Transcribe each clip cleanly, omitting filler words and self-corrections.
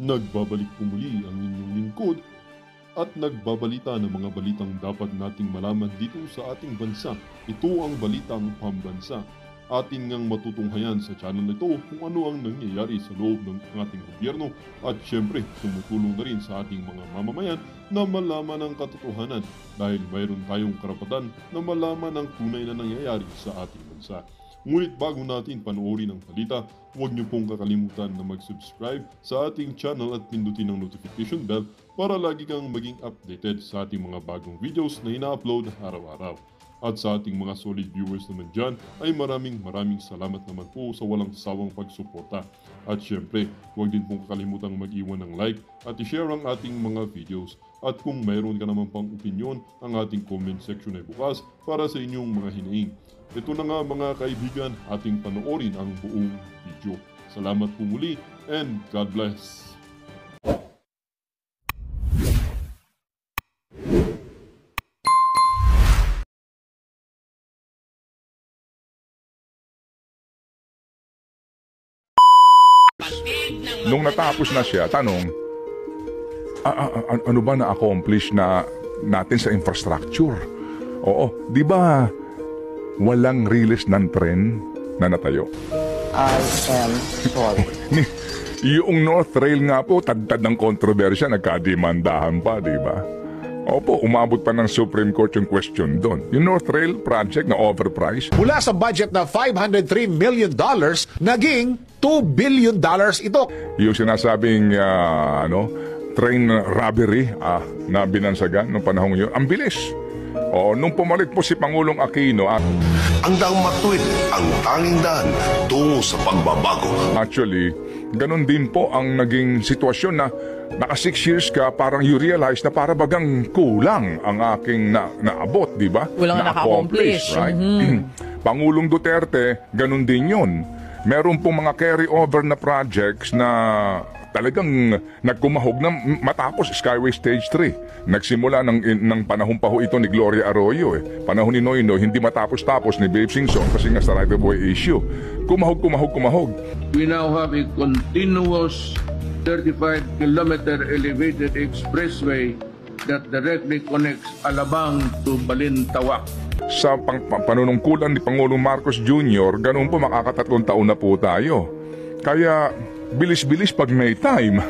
Nagbabalik po muli ang inyong lingkod at nagbabalita ng mga balitang dapat nating malaman dito sa ating bansa. Ito ang Balitang Pambansa. Atin ngang matutunghayan sa channel na ito kung ano ang nangyayari sa loob ng ating gobyerno at syempre tumutulong na rin sa ating mga mamamayan na malaman ang katotohanan dahil mayroon tayong karapatan na malaman ang tunay na nangyayari sa ating bansa. Ngunit bago natin panoorin ang balita, huwag niyo pong kakalimutan na mag-subscribe sa ating channel at pindutin ang notification bell para lagi kang maging updated sa ating mga bagong videos na ina-upload araw-araw. At sa ating mga solid viewers naman dyan ay maraming salamat naman po sa walang sawang pagsuporta. At syempre, huwag din pong kakalimutan mag-iwan ng like at i-share ang ating mga videos. At kung mayroon ka naman pang opinion, ang ating comment section ay bukas para sa inyong mga hinaing. Ito na nga mga kaibigan, ating panoorin ang buong video. Salamat po muli and God bless! Nung natapos na siya, tanong, ano ba na-accomplish na natin sa infrastructure? Oo, di ba walang release ng tren na natayo? I am sorry. Yung North Rail nga po, tagtad ng kontrobersya, nagkadimandahan pa, di ba? Opo, umabot pa ng Supreme Court yung question doon. Yung North Rail project na overpriced. Mula sa budget na $503 million, naging $2 billion ito. Yung sinasabing train robbery na binansagan nung panahon yun, ang bilis. O, nung pumalit po si Pangulong Aquino, ang daang matuwid ang tanging daan tungo sa pagbabago. Actually, ganun din po ang naging sitwasyon na naka 6 years ka, parang you realize na para bagang kulang ang aking naabot, di ba? Kulang na-accomplish. Right? Pangulong Duterte, ganun din yun. Meron pong mga carry-over na projects na talagang nagkumahog na matapos Skyway Stage 3. Nagsimula ng panahon pa ho ito ni Gloria Arroyo. Panahon ni Noynoy, hindi matapos-tapos ni Babe Singson kasi nga sa right-of-way issue. Kumahog. We now have a continuous 35-kilometer elevated expressway that directly connects Alabang to Balintawak. Sa panunungkulan ni Pangulong Marcos Jr., ganun po makakatatlong taon na po tayo. Kaya bilis-bilis pag may time.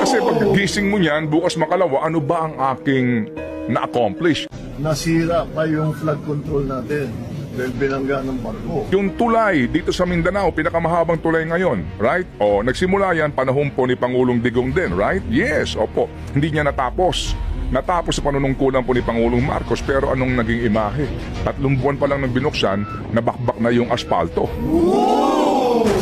Kasi pag gising mo niyan, bukas makalawa, ano ba ang aking na-accomplish? Nasira pa yung flood control natin dahil binangga ng barko. Yung tulay dito sa Mindanao, pinakamahabang tulay ngayon, right? O, nagsimula yan, panahon po ni Pangulong Digong din, right? Yes, opo. Hindi niya natapos. Natapos sa panunungkulan po ni Pangulong Marcos, pero anong naging imahe? 3 buwan pa lang nang binuksan, nabakbak na yung asfalto.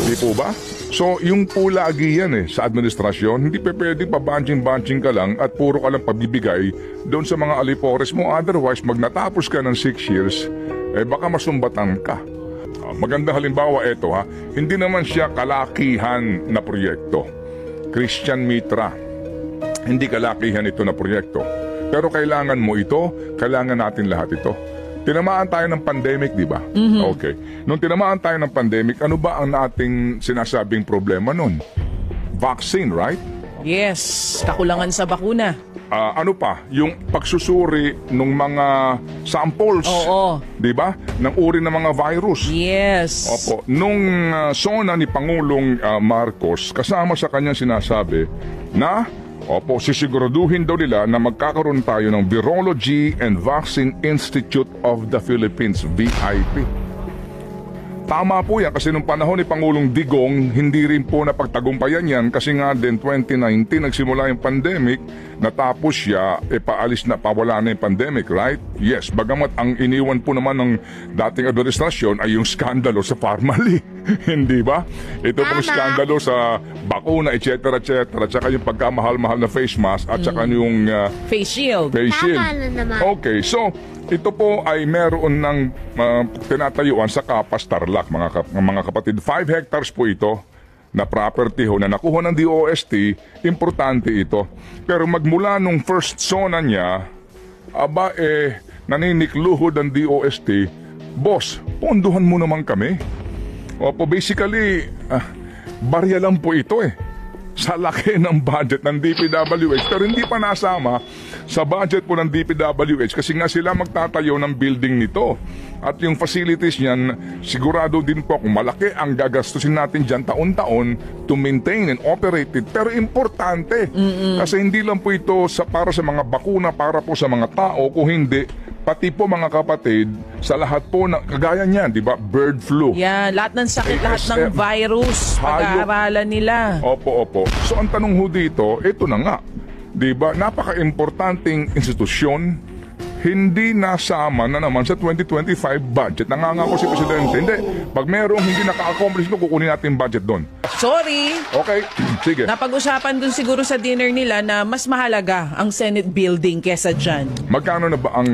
Di po ba? So, yung po lagi yan sa administrasyon, hindi pa pwedeng pabanching-banching ka lang at puro ka lang pabibigay doon sa mga alipores mo. Otherwise, mag natapos ka ng 6 years, baka masumbatan ka. Magandang halimbawa ito hindi naman siya kalakihan na proyekto. Christian Mitra, hindi kalakihan ito na proyekto. Pero kailangan mo ito, kailangan natin lahat ito. Tinamaan tayo ng pandemic, di ba? Okay. Nung tinamaan tayo ng pandemic, ano ba ang ating sinasabing problema nun? Vaccine, right? Yes, kakulangan sa bakuna. Ano pa? Yung pagsusuri ng mga samples. Oo. Di ba? Ng uri ng mga virus. Yes. Opo. Nung SONA ni Pangulong Marcos, kasama sa kanyang sinasabi na sisiguraduhin daw nila na magkakaroon tayo ng Virology and Vaccine Institute of the Philippines, VIP. Tama po yan kasi nung panahon ni Pangulong Digong, hindi rin po napagtagumpayan yan kasi nga din 2019 nagsimula yung pandemic, natapos siya, pawala na yung pandemic, right? Yes, bagamat ang iniwan po naman ng dating administrasyon ay yung skandalo sa Pharmally. Hindi ba? Ito pong skandalo sa bakuna, etc. Tsaka yung pagkamahal-mahal na face mask at tsaka yung face shield. Okay, so ito po ay meron ng tinatayuan sa Kapas, Tarlac, mga kapatid. 5 hectares po ito na property na nakuha ng DOST. Importante ito. Pero magmula nung first zona niya, naninikluhod ang DOST, boss, ponduhan mo naman kami. Basically, barya lang po ito sa laki ng budget ng DPWH pero hindi pa nasama sa budget po ng DPWH kasi nga sila magtatayo ng building nito. At yung facilities niyan, sigurado din po kung malaki ang gagastusin natin dyan taon-taon to maintain and operate it. Pero importante kasi hindi lang po ito para sa mga bakuna, para po sa mga tao, kung hindi pati po mga kapatid, sa lahat po, kagaya niyan, di ba? Bird flu. Yeah, lahat ng sakit, lahat ng ASF, virus, pag-aaralan nila. Opo. So ang tanong ho dito, ito na nga. Di ba? Napaka-importanting institusyon, hindi nasama na naman sa 2025 budget. Nangangako si Presidente. Hindi. Pag merong hindi naka-accomplish ito, kukunin natin yung budget doon. Sorry. Okay, sige. Napag-usapan dun siguro sa dinner nila na mas mahalaga ang Senate building kesa dyan. Magkano na ba ang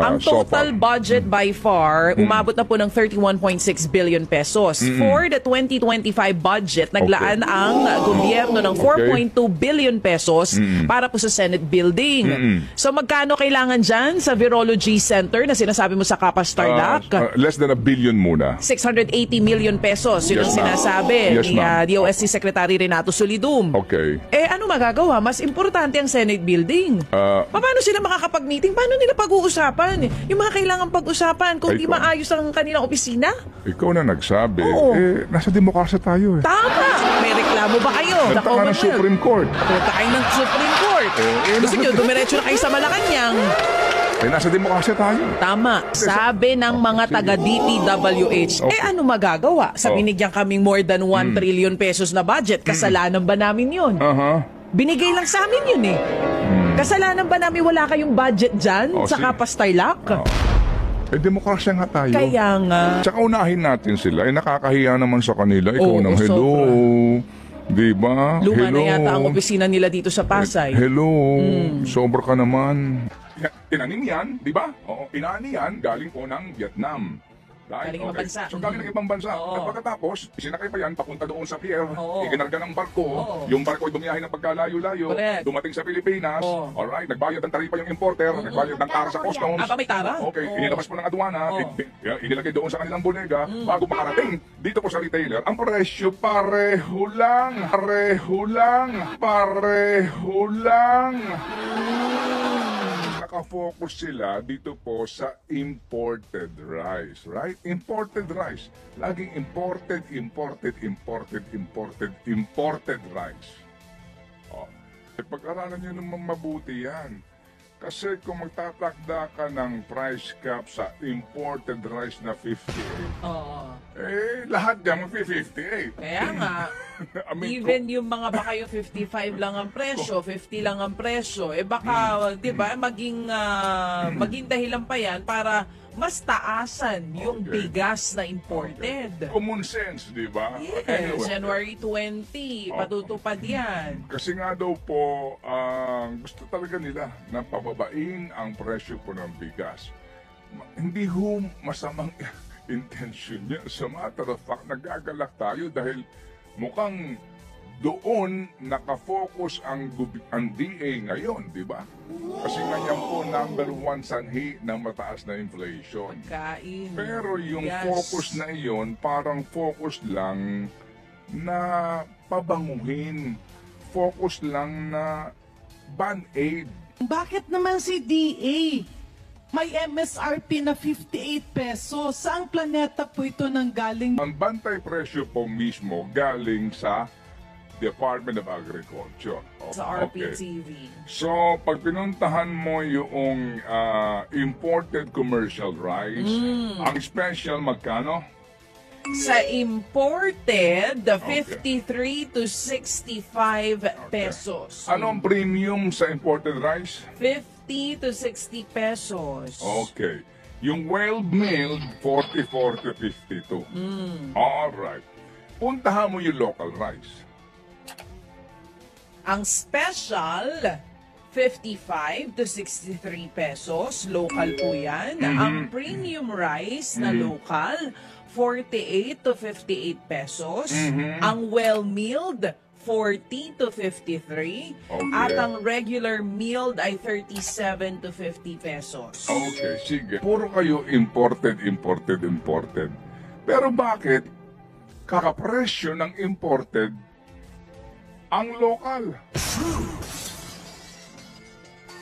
Ang so total far? budget by far, umabot na po ng 31.6 billion pesos. For the 2025 budget, naglaan ang gobyerno ng 4.2 billion pesos para po sa Senate building. So magkano kailangan dyan sa Virology Center na sinasabi mo sa Kapas Tarlac? Less than 1 billion muna. 680 million pesos. Yun Yes, ang ma'am. sinasabi Yes, ni ma'am. DOST Secretary Renato Solidum. Okay. Ano magagawa? Mas importante ang Senate building. Paano sila makakapag-meeting? Paano nila pag-uusapan? Yung mga kailangan pag-usapan kung di Ikaw. maayos ang kanilang opisina? Ikaw na nagsabi. Oo. Nasa demokrasya tayo eh. Tama! May reklamo ba kayo? Punta ka ng Supreme Court. Punta kayo ng Supreme Court. Gusto nyo, dumiretso na kayo sa Malacanang. Nasa demokrasya tayo. Tama. Sabi ng mga taga-DPWH, ano magagawa? Sa binigyan kaming more than 1 trillion pesos na budget, kasalanan ba namin yun? Binigay lang sa amin yun eh. Kasalanan ba namin wala kayong budget dyan sa Kapas Tarlac? Demokrasya nga tayo. Kaya nga. Tsaka unahin natin sila. Nakakahiya naman sa kanila. Ikaw nang hello. Di ba? Luma Hello. na yata ang opisina nila dito sa Pasay. Hello. Sobra ka naman. Tinanim yan, di ba? Oo, inaani yan, galing po ng Vietnam. Galing ibang bansa. So galing ng ibang bansa. Oo. At pagkatapos, isinakay pa yan, papunta doon sa pier. Oo. Ikinarga ng barko. Oo. Yung barko ay bumiyahe ng pagkalayo-layo. Correct. Dumating sa Pilipinas. Oo. Alright, nagbayad ng taripa yung importer. Nagbayad ng tara sa customs. May tara? Okay, Oo. inilabas po ng aduana. Oo. Inilagay doon sa kanilang bodega. Bago makarating dito po sa retailer, ang presyo pareho lang. Nakafocus sila dito po sa imported rice, right? Imported rice. Laging imported rice. Pag-aralan nyo naman mabuti yan. Kasi kung magtatakda ka ng price cap sa imported rice na 58, lahat yan mag-58. Kaya nga, I mean, even yung mga baka yung 55 lang ang presyo, 50 lang ang presyo, baka, di ba, maging dahilan pa yan para mas taasan yung bigas na imported. Common sense, di ba? Yes, Anyway. January 20, patutupad yan. Kasi nga daw po, gusto talaga nila na pababain ang presyo po ng bigas. Hindi ho masamang intention niya. Sa matter of fact, nagagalak tayo dahil mukhang doon nakafocus ang DA ngayon, di ba? Kasi nga yan po number 1 sanhi ng mataas na inflation. Kain. Pero yung Yes. focus na iyon, parang focus lang na pabanguhin. Focus lang na band-aid. Bakit naman si DA? May MSRP na 58 pesos. Saang planeta po ito nanggaling? Ang bantay presyo po mismo galing sa Department of Agriculture. Sa Okay. RPTV. So, pag pinuntahan mo yung imported commercial rice, ang special magkano? Sa imported, 53 to 65 pesos. Ano ang premium sa imported rice? 50 to 60 pesos. Okay. Yung well-milled, 44 to 52. Alright. Puntahan mo yung local rice. Ang special, 55 to 63 pesos. Local po yan. Ang premium rice na local, 48 to 58 pesos. Ang well-milled, 40 to 53. Okay. At ang regular milled ay 37 to 50 pesos. Okay, sige. Puro kayo imported. Pero bakit kakapresyo ng imported ang lokal.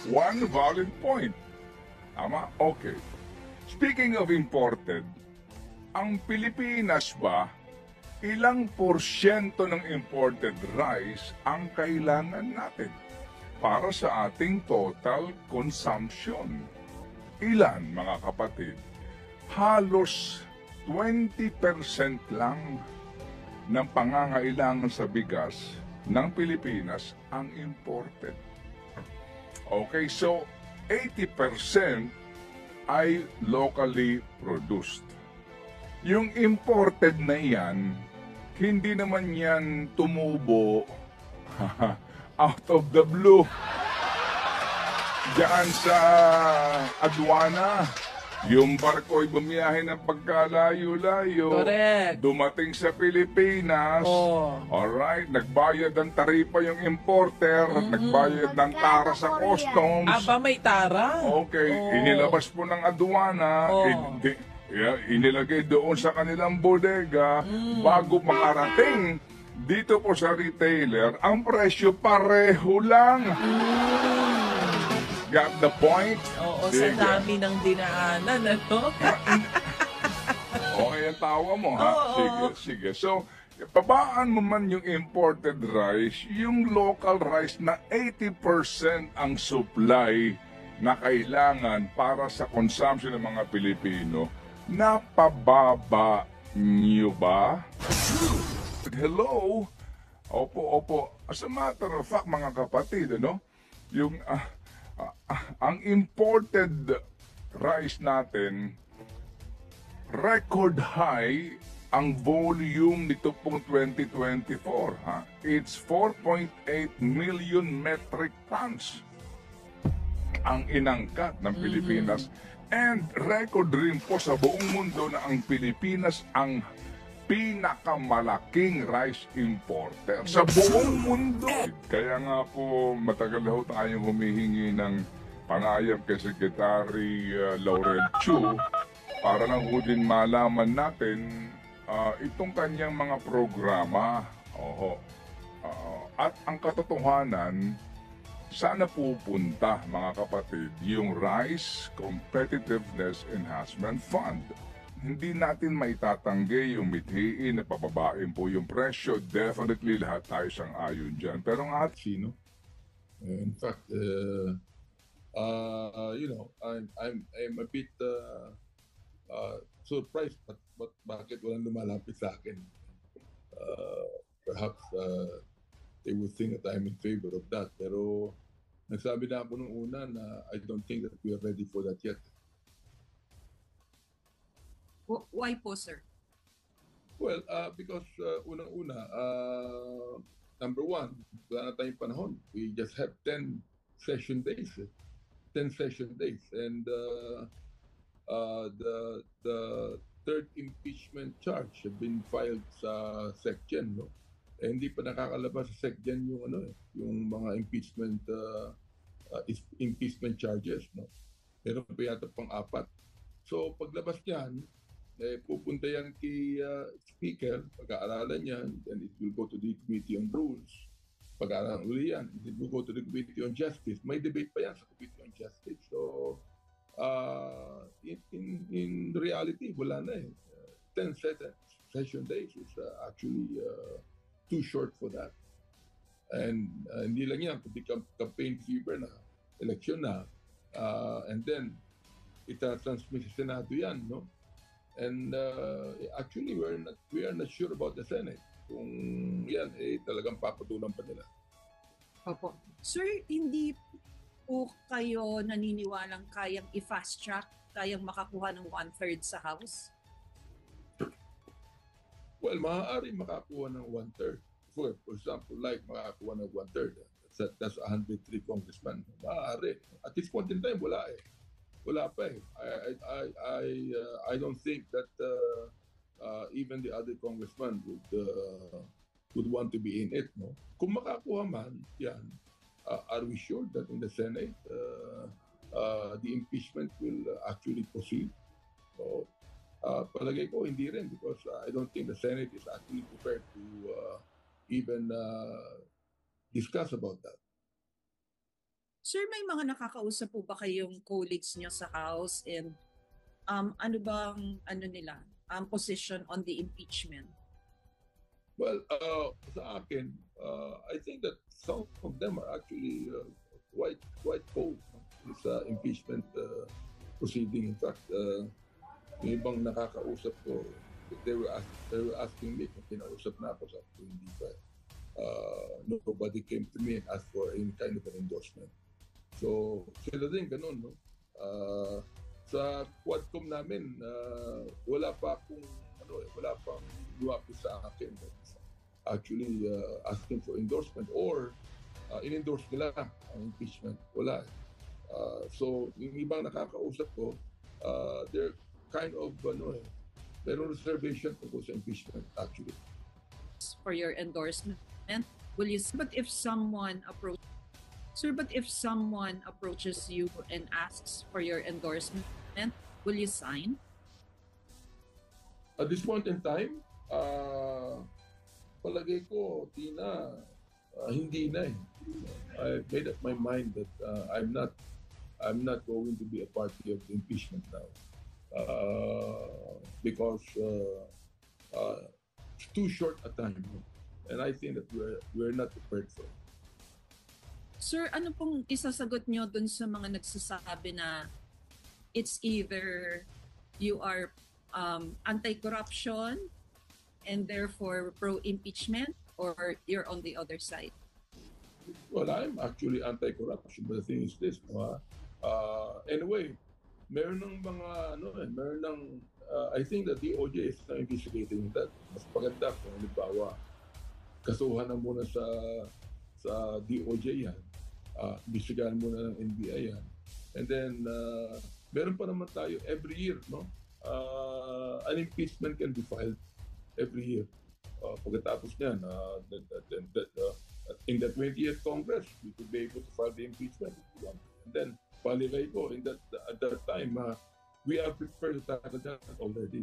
One valid point. Tama? Okay. Speaking of imported, ang Pilipinas ba, ilang porsyento ng imported rice ang kailangan natin para sa ating total consumption? Ilan, mga kapatid? Halos 20% lang ng pangangailangan sa bigas ng Pilipinas ang imported. Okay, so 80% ay locally produced. Yung imported na yan, hindi naman yan tumubo out of the blue. Diyan sa aduana, yung barko ay bumiyahe ng pagkalayo-layo. Correct. Dumating sa Pilipinas. Oh. Alright, nagbayad ng taripa yung importer, nagbayad ng tara sa customs. Aba, may tara. Okay, Oh. inilabas po ng aduana, Oh. inilagay doon sa kanilang bodega, bago makarating dito po sa retailer, ang presyo pareho lang. Got the point? Oo, Sige. sa dami ng dinaanan, ano? Okay ang tawa mo, ha? Oo. Sige. So, babaan mo man yung imported rice, yung local rice na 80% ang supply na kailangan para sa consumption ng mga Pilipino, napababa niyo ba? Hello? Opo. As a matter of fact, mga kapatid, ano? Yung, ang imported rice natin, record high ang volume nito pong 2024. Ha? It's 4.8 million metric tons ang inangkat ng Pilipinas. And record rin po sa buong mundo na ang Pilipinas ang pinakamalaking rice importer sa buong mundo. Kaya nga po matagal na ho tayong humihingi ng panayam kay Secretary Laurel Chu para lang ho din malaman natin itong kanyang mga programa. At ang katotohanan, sana pupunta, mga kapatid, yung Rice Competitiveness Enhancement Fund. Hindi natin maitatanggi yung mithiin na pababain po yung presyo. Definitely lahat tayo sang-ayon dyan. Pero nga, sino? In fact, I'm a bit surprised but bakit walang lumalapit sa akin. Perhaps they would think that I'm in favor of that. Pero nagsabi na ako nung una na I don't think that we are ready for that yet. Why po, sir? Well, because unang-una, number one, wala na tayong panahon. We just have 10 session days. 10 session days. And the third impeachment charge have been filed sa SecGen, no? Eh, hindi pa nakakalabas sa SecGen yung mga impeachment charges, no? Meron pa yata pang-4. So paglabas niyan, pupunta yan kay Speaker, pag-aaralan yan, then it will go to the Committee on Rules. Pag-aaralan uli yan, it will go to the Committee on Justice. May debate pa yan sa Committee on Justice. So, in reality, wala na eh. 10 session days is actually too short for that. And hindi lang yan, kundi campaign fever na, election na, and then ita-transmit sa Senado yan, no? And actually, we are not sure about the Senate. Kung yan, talagang papatulan pa nila. Opo. Sir, hindi po kayo naniniwalang kayang i-fast track, kayang makakuha ng 1/3 sa House? Well, maaari makakuha ng 1/3. For example, like makakuha ng 1/3. That's 103 congressmen. Maaari. At this point in time, wala eh. Wala pa eh. I don't think that even the other congressmen would want to be in it, no? Kung makakuha man, yan, are we sure that in the Senate the impeachment will actually proceed? So, palagay ko hindi rin because I don't think the Senate is actually prepared to even discuss about that. Sir, may mga nakakausap po ba kayong colleagues niyo sa House and ano bang nila position on the impeachment? Well, sa akin, I think that some of them are actually quite cold sa impeachment proceeding. In fact, yung ibang nakakausap ko, they were asking me kung kinausap na ako, sabi ko hindi pa. Nobody came to me and asked for any kind of an endorsement. So, sila din ganun, no? Sa Quadcom namin, wala pa akong wala pang luwapis sa akin. Actually, asking for endorsement or in-endorse nila ang impeachment. Wala. So, yung ibang nakakausap ko, they're kind of, merong reservation tungkol sa impeachment, actually. For your endorsement, will you? But if someone approaches you and asks for your endorsement, will you sign? At this point in time, palagay ko, Tina, hindi na eh. I made up my mind that I'm not going to be a party of the impeachment now. Because it's too short a time. And I think that we're not prepared for it. Sir, ano pong isasagot nyo dun sa mga nagsasabi na it's either you are anti-corruption and therefore pro-impeachment or you're on the other side? Well, I'm actually anti-corruption, but the thing is this, anyway, meron ng mga, I think that the DOJ is now investigating that. Mas maganda kung halimbawa, kasuhan na muna sa DOJ yan, investigahan muna ng NBI yan. And then, meron pa naman tayo every year, no? An impeachment can be filed every year. Pagkatapos niyan, in the 20th Congress, we could be able to file the impeachment. And then, palagay ko, at that time, we are prepared to tackle that already.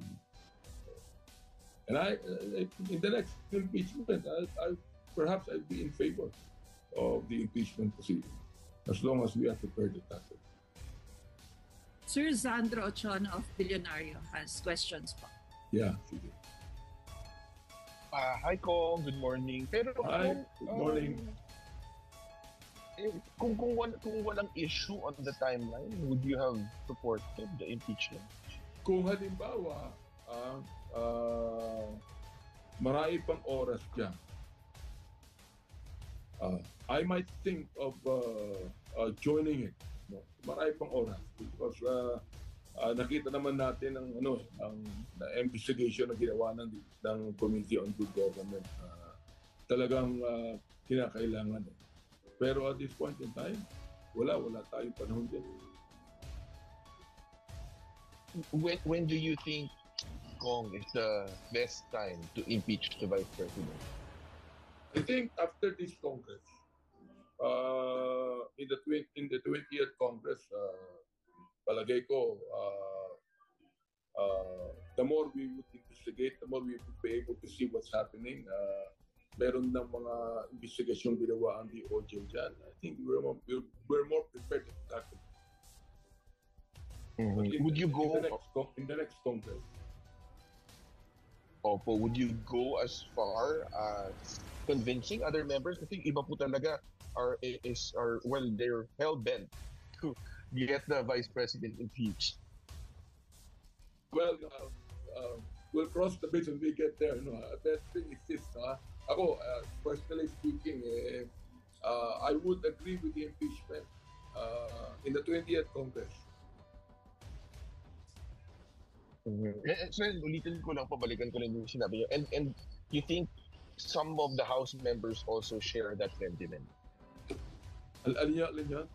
And in the next impeachment, perhaps I'd be in favor of the impeachment proceeding, as long as we are prepared to tackle it. Sir Zandro Ochon of Billionario has questions po. Yeah, sige. Hi, Kong. Good morning. Pero Hi, good morning. Kung walang issue on the timeline, would you have supported the impeachment? Kung halimbawa, marami pang oras dyan, I might think of joining it. No? Marami pang oras because nakita naman natin ang investigation na ginawa ng Committee on Good Government. Talagang kinakailangan eh. Pero at this point in time, wala tayong panahon din. When do you think, Kong, is the best time to impeach the Vice President? I think after this Congress, in the 20th Congress, palagay ko, the more we would investigate, the more we would be able to see what's happening. Meron ng mga investigasyon ginawa ang DOJ dyan. I think we're more prepared to tackle. Would you go in the next Congress? Opo, would you go as far as convincing other members? I think iba po talaga they're hell-bent to get the Vice President impeached. Well, we'll cross the bridge when we get there. That thing is this. Ako, personally speaking, I would agree with the impeachment in the 20th Congress. Sir, ulitin ko lang, pabalikan ko lang yung sinabi niyo. And you think some of the House members also share that sentiment? Alin yan?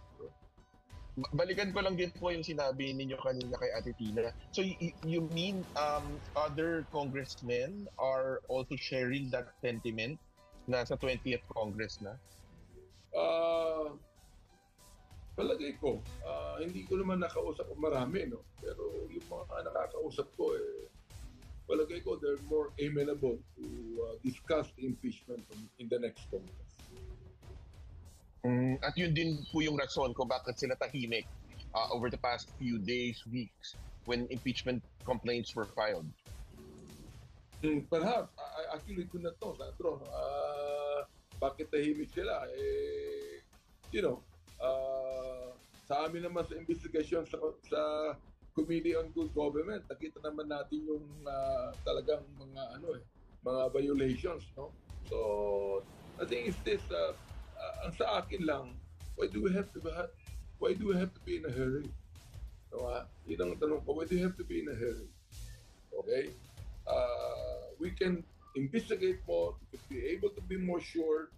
Balikan ko lang din po yung sinabi ninyo kanina kay Ate Tina. So you mean other congressmen are also sharing that sentiment na sa 20th Congress na? Palagay ko, hindi ko naman nakausap ko marami, no? Pero yung mga nakakausap ko, palagay ko they're more amenable to discuss the impeachment in the next Congress. At yun din po yung rason kung bakit sila tahimik over the past few days, weeks, when impeachment complaints were filed. Perhaps, actually ito na to, Sandro. Bakit tahimik sila? Sa amin naman sa investigation sa Committee on Good Government, nakita naman natin yung talagang mga violations, no? So, I think it's this, ang sa akin lang, why do we have to be in a hurry? Yun ang tanong ko, why do you have to be in a hurry? Okay? We can investigate more, we can be able to be more sure.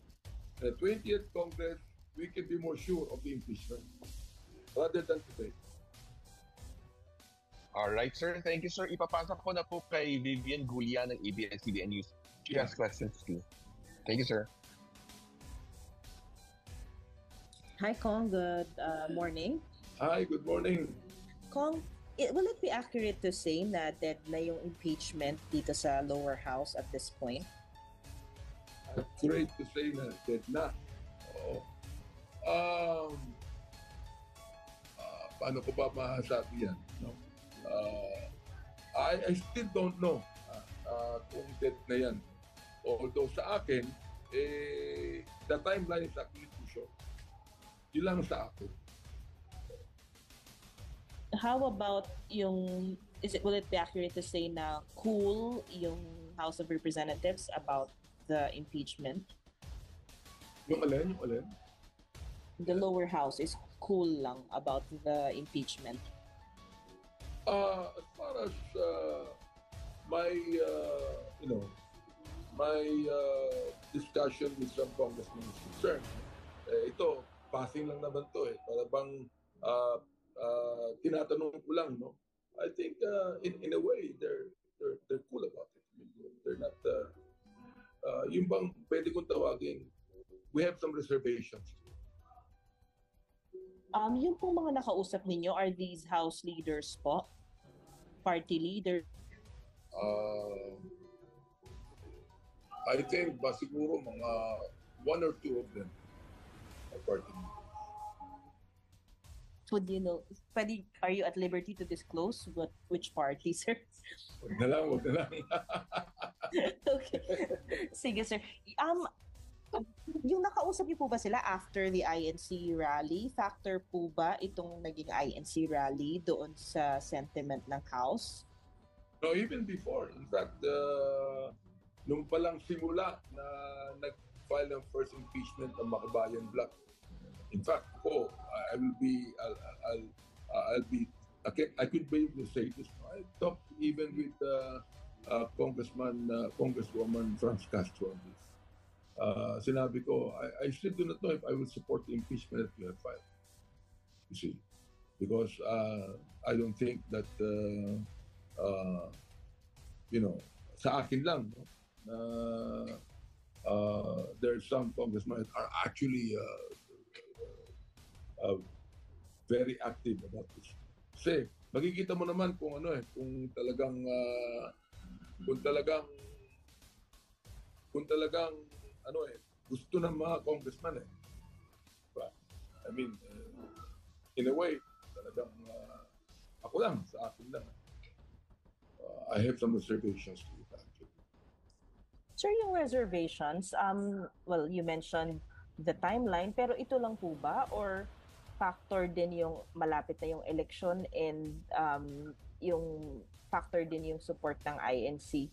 In the 20th Congress, we can be more sure of the impeachment rather than today. All right, sir. Thank you, sir. Ipapasa ko na po kay Vivian Gulia ng ABS-CBN News. She has questions too. Thank you, sir. Hi, Kong. Good morning. Hi, good morning. Kong, will it be accurate to say na dead na yung impeachment dito sa lower house at this point? Accurate to say na dead na. Oo. Paano ko ba masasabi yan? No? I still don't know kung dead na yan. Although sa akin, the timeline is actually too short. Yun lang sa akin. How about will it be accurate to say na cool yung House of Representatives about the impeachment? Yung alin? The lower house is cool lang about the impeachment. As far as my discussion with some congressmen is concerned, ito, passing lang naman to eh. Para bang tinatanong ko lang, no? I think in a way they're cool about it. I mean, they're not yung bang pwede kong tawagin, we have some reservations. Yung pong mga nakausap ninyo, are these house leaders po? Party leader? I think ba siguro mga one or two of them are party leaders. Would you know, are you at liberty to disclose which party, sir? Wag na lang. Okay. Sige, sir. Yung nakausap niyo po ba sila after the INC rally? Factor po ba itong naging INC rally doon sa sentiment ng House? No, even before. In fact, nung palang simula na nag-file ng first impeachment ng Makabayan Bloc, in fact, I could be able to say this. I talked even with Congresswoman Franz Castro on this. Sinabi ko, I still do not know if I will support the impeachment that you have filed. You see, because I don't think that sa akin lang, no, there are some congressmen that are actually very active about this. Kasi makikita mo naman kung kung talagang gusto ng mga congressman eh. But, I mean, in a way, talagang ako lang, sa akin lang. I have some reservations to it actually. Sir, yung reservations, well, you mentioned the timeline, pero ito lang po ba? Or factor din yung malapit na yung election and yung factor din yung support ng INC?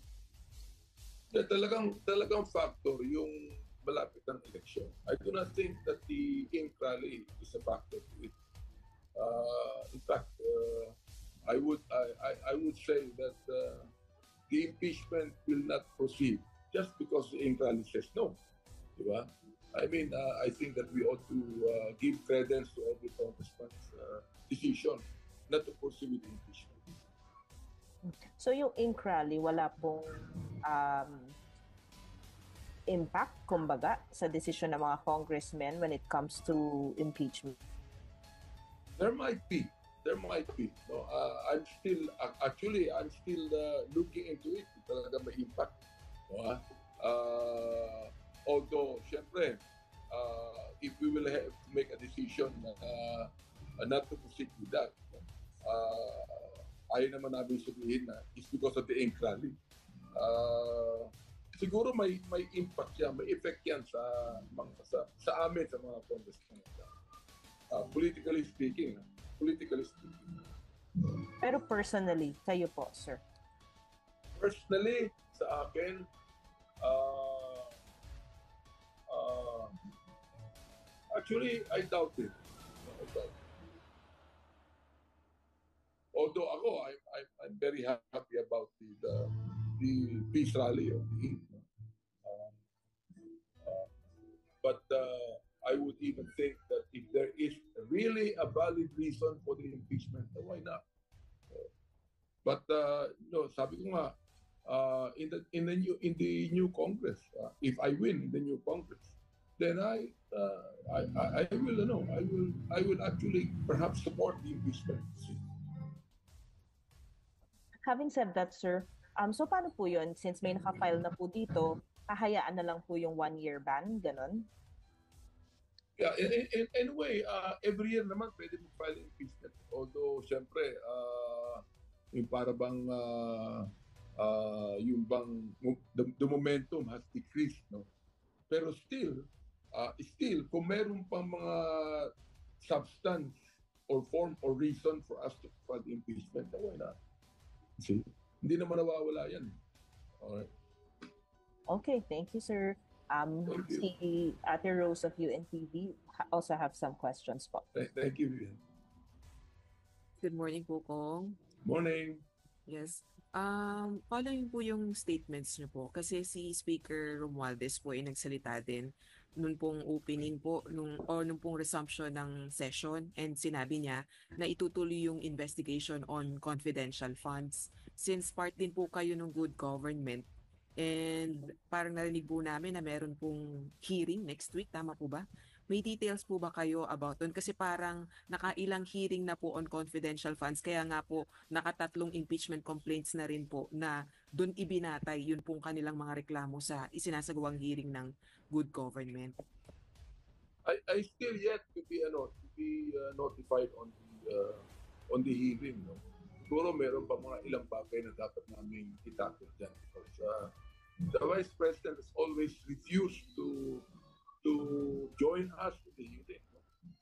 Talagang factor yung malapit ng election. I do not think that the ink rally is a factor to it. In fact, I would say that the impeachment will not proceed just because the ink rally says no. Diba? I mean, I think that we ought to give credence to every congressman's decision not to proceed with the impeachment. So yung ink rally, wala pong impact, kumbaga, sa desisyon ng mga congressmen when it comes to impeachment? There might be. No, I'm still looking into it. Talaga may impact. No, although, syempre, if we will have to make a decision not to proceed with that, ayaw naman namin sabihin na it's because of the ink rally. Siguro may impact yan, may effect yan sa amin, sa mga congressmen. Politically speaking. Pero personally, kayo po, sir? Personally, sa akin, actually, I doubt it. Although ako, I'm very happy about the peace rally of the but I would even think that if there is really a valid reason for the impeachment, why not? But no, sabi ko nga, in the new Congress, if I win in the new Congress, then I will actually perhaps support the impeachment. Having said that, sir, so paano po yun? Since may nakafile na po dito, hahayaan na lang po yung 1-year ban, ganon? Yeah, in a way, every year naman pwede mag-file impeachment. Although, syempre, yung para bang, the momentum has decreased, no? Pero still, kung meron pang mga substance or form or reason for us to file impeachment, why not? See? Hindi naman nawawala yan. Alright. Okay, thank you, sir. Si Ate Rose of UNTV also have some questions po. Thank you, Vivian. Good morning po, Kong. Morning. Yes. Following po yung statements niyo po, kasi si Speaker Romualdez po ay nagsalita din nung pong opening po, nung pong resumption ng session, and sinabi niya na itutuloy yung investigation on confidential funds. Since part din po kayo ng good government, and parang narinig po namin na meron pong hearing next week, tama po ba? May details po ba kayo about doon? Kasi parang nakailang hearing na po on confidential funds, kaya nga po nakatatlong impeachment complaints na rin po na doon ibinatay yun pong kanilang mga reklamo sa isinasagawang hearing ng good government. I still yet to be notified on the hearing, no? Siguro meron pa mga ilang bagay na dapat namin itakot dyan because the Vice President has always refused to join us in the hearing.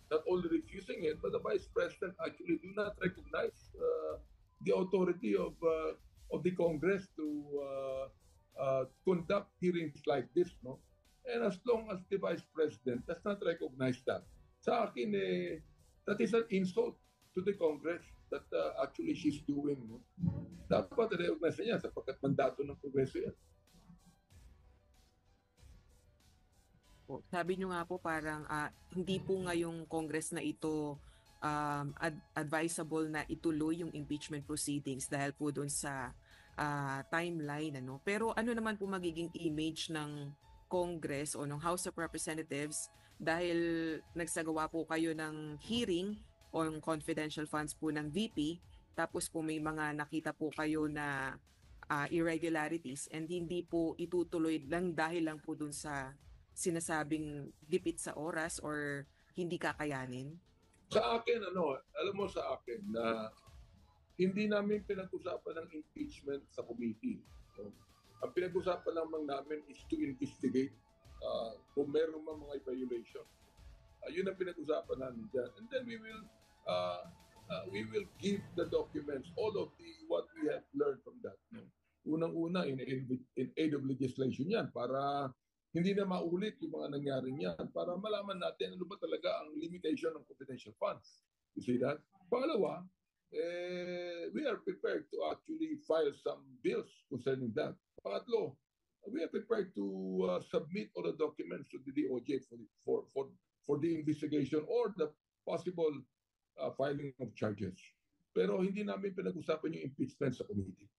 Not only refusing it, but the Vice President actually do not recognize the authority of the Congress to conduct hearings like this, no? And as long as the Vice President does not recognize that, sa akin that is an insult to the Congress that actually she's doing. No? Dapat recognize niya sapagkat mandato ng Kongreso yan. Sabi nyo nga po parang hindi po ngayong Congress na ito advisable na ituloy yung impeachment proceedings dahil po doon sa timeline. Ano? Pero ano naman po magiging image ng Congress o ng House of Representatives dahil nagsagawa po kayo ng hearing on confidential funds po ng VP, tapos po may mga nakita po kayo na irregularities and hindi po itutuloy lang dahil lang po dun sa sinasabing gipit sa oras or hindi kakayanin? Sa akin, alam mo sa akin na hindi namin pinag-usapan ng impeachment sa committee. So, ang pinag-usapan lamang namin is to investigate kung meron mga violation. Yun ang pinag-usapan namin dyan. And then we will give the documents, all of what we have learned from that. Unang-una, in aid of legislation yan para hindi na maulit yung mga nangyaring yan para malaman natin ano ba talaga ang limitation ng confidential funds. You see that? Pangalawa, we are prepared to actually file some bills concerning that. Pangatlo, we are prepared to submit all the documents to the DOJ for the investigation or the possible filing of charges. Pero hindi namin pinag-usapan yung impeachment sa committee.